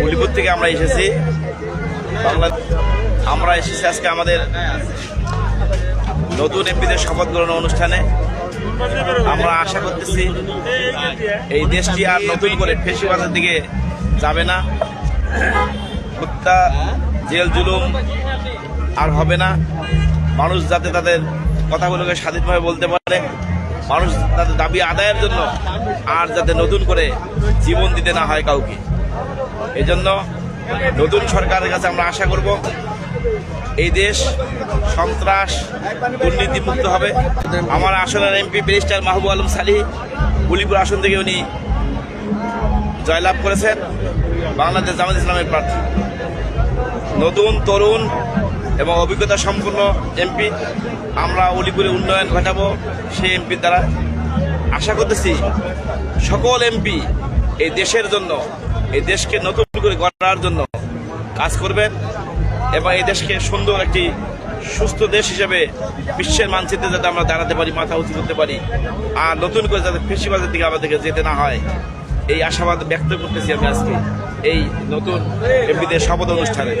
উলিপুর থেকে আমরা এসেছি আমরা এসেছি আজকে আমাদের নতুন এমপিদের শপথ গ্রহণ অনুষ্ঠানে। আমরা আশা করতেছি এই দেশটি আর নতুন করে ফেসিবাদের দিকে যাবে না, হত্যা জেল জুলুম আর হবে না। মানুষ যাতে তাদের কথাগুলোকে স্বাধীনভাবে বলতে পারে, মানুষ তাদের দাবি আদায়ের জন্য আর যাতে নতুন করে জীবন দিতে না হয় কাউকে। এই জন্য নতুন সরকারের কাছে আমরা আশা করব এই দেশ সন্ত্রাস দুর্নীতিমুক্ত হবে। আমার আসনের MP barrister Mahbub Alam Salih Ulipur আসন থেকে উনি জয়লাভ করেছেন, বাংলাদেশ জামাত ইসলামের প্রার্থী। নতুন তরুণ এবং অভিজ্ঞতা সম্পন্ন এমপি। আমরা উলিপুরে উন্নয়ন ঘটাবো সেই এমপির দ্বারা। আশা করতেছি সকল এমপি এই দেশের জন্য, এই দেশকে নতুন করে গড়ার জন্য কাজ করবেন এবং এই দেশকে সুন্দর একটি সুস্থ দেশ হিসেবে বিশ্বের মানচিত্রে যাতে আমরা দাঁড়াতে পারি, মাথা উঁচু করতে পারি, আর নতুন করে যাতে ফেসিবাদের দিকে আমাদেরকে যেতে না হয়, এই আশাবাদ ব্যক্ত করতেছি আমি আজকে এই নতুন এমপিদের শপথ অনুষ্ঠানে।